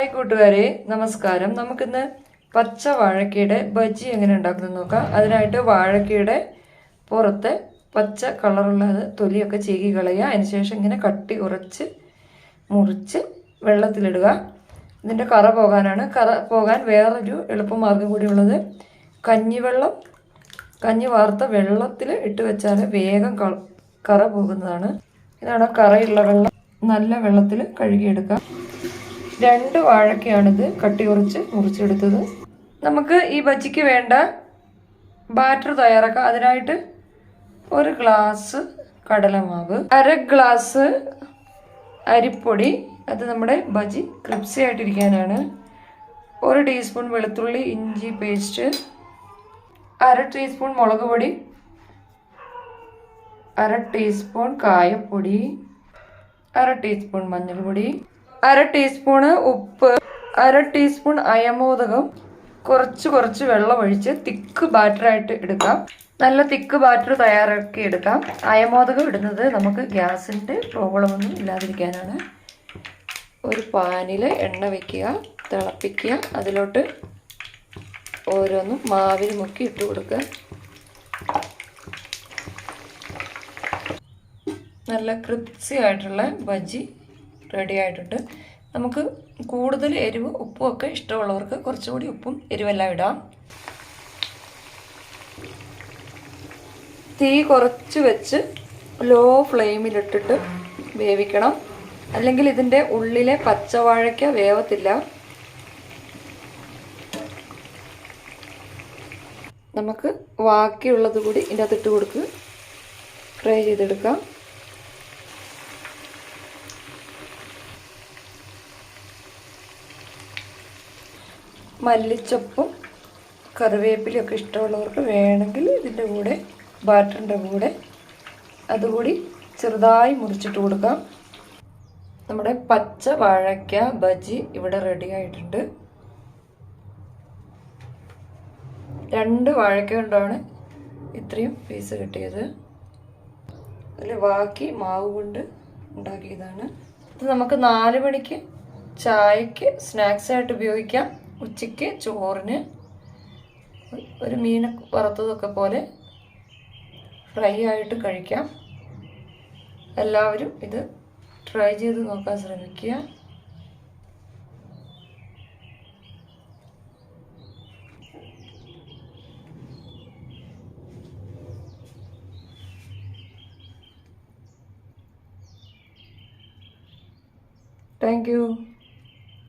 Hi കൂട്ടുകാരെ, നമസ്കാരം. നമുക്കിന്ന് പച്ച വാഴക്കയുടെ ബജ്ജി എങ്ങനെ ഉണ്ടാക്കുന്നത് നോക്കാം. അതിനായിട്ട് വാഴക്കയുടെ പുറത്തെ പച്ച കളറുള്ളത് തൊലിയൊക്കെ ചീകി കളയുക. അതിനുശേഷം ഇങ്ങനെ കട്ടി കുറച്ച് മുറിച്ച് വെള്ളത്തിലിടുക. ഇതിൻ്റെ കറ പോകാനാണ്. കറ പോകാൻ വേറൊരു എളുപ്പമാർഗ്ഗം കൂടിയുള്ളത് കഞ്ഞി വാർത്ത വെള്ളത്തിൽ ഇട്ട് വെച്ചാൽ വേഗം കറ പോകുന്നതാണ്. ഇതാണ് കറയുള്ള വെള്ളം. നല്ല വെള്ളത്തിൽ കഴുകിയെടുക്കാം. 2 വാഴക്കയാണിത് കട്ടി കുറച്ച് മുറിച്ചെടുത്തത്. നമുക്ക് ഈ ബജ്ജിക്ക് വേണ്ട ബാറ്റർ തയ്യാറാക്കാം. അതിനായിട്ട് 1 ഗ്ലാസ് കടലമാവ്, 1/2 ഗ്ലാസ് അരിപ്പൊടി, അത് നമ്മുടെ ബജ്ജി ക്രിപ്സി ആയിട്ടിരിക്കാനാണ്, 1 ടീസ്പൂൺ വെളുത്തുള്ളി ഇഞ്ചി പേസ്റ്റ്, 1/2 ടീസ്പൂൺ മുളക് പൊടി, 1/2 ടീസ്പൂൺ കായപ്പൊടി, 1/2 ടീസ്പൂൺ മഞ്ഞൾപ്പൊടി, 1/2 ടീസ്പൂണ് ഉപ്പ്, 1/2 ടീസ്പൂൺ അയമോദകം, കുറച്ച് വെള്ളം ഒഴിച്ച് തിക്ക് ബാറ്ററായിട്ട് എടുക്കാം. നല്ല തിക്ക് ബാറ്റർ തയ്യാറാക്കി എടുക്കാം. അയമോദകം ഇടുന്നത് നമുക്ക് ഗ്യാസിൻ്റെ പ്രോബ്ലമൊന്നും ഇല്ലാതിരിക്കാനാണ്. ഒരു പാനിൽ എണ്ണ വയ്ക്കുക, തിളപ്പിക്കുക. അതിലോട്ട് ഓരോന്നും മാവിൽ മുക്കി ഇട്ട് കൊടുക്കുക. നല്ല ക്രിപ്സി ആയിട്ടുള്ള ബജ്ജി റെഡി ആയിട്ടുണ്ട്. നമുക്ക് കൂടുതൽ എരിവ് ഉപ്പും ഒക്കെ ഇഷ്ടമുള്ളവർക്ക് കുറച്ചുകൂടി ഉപ്പും എരിവെല്ലാം ഇടാം. തീ കുറച്ച് വെച്ച് ലോ ഫ്ലെയിമിലിട്ടിട്ട് വേവിക്കണം. അല്ലെങ്കിൽ ഇതിൻ്റെ ഉള്ളിലെ പച്ചവാഴയ്ക്ക വേവത്തില്ല. നമുക്ക് ബാക്കിയുള്ളത് കൂടി ഇതിൻ്റെ അകത്തിട്ട് കൊടുത്ത് ഫ്രൈ ചെയ്തെടുക്കാം. മല്ലിച്ചപ്പും കറിവേപ്പിലൊക്കെ ഇഷ്ടമുള്ളവർക്ക് വേണമെങ്കിൽ ഇതിൻ്റെ കൂടെ ബാറ്ററിൻ്റെ കൂടെ അതുകൂടി ചെറുതായി മുറിച്ചിട്ട് കൊടുക്കാം. നമ്മുടെ പച്ച വാഴയ്ക്ക ബജ്ജി ഇവിടെ റെഡി ആയിട്ടുണ്ട്. 2 വാഴയ്ക്ക കൊണ്ടാണ് ഇത്രയും പീസ് കിട്ടിയത്. അതിൽ ബാക്കി മാവ് കൊണ്ട് ഉണ്ടാക്കിയതാണ്. ഇത് നമുക്ക് 4 മണിക്ക് ചായക്ക് സ്നാക്സായിട്ട് ഉപയോഗിക്കാം. ഉച്ചയ്ക്ക് ചോറിന് ഒരു മീൻ വറുത്തതൊക്കെ പോലെ ഫ്രൈ ആയിട്ട് കഴിക്കാം. എല്ലാവരും ഇത് ട്രൈ ചെയ്ത് നോക്കാൻ ശ്രമിക്കുക. Thank you.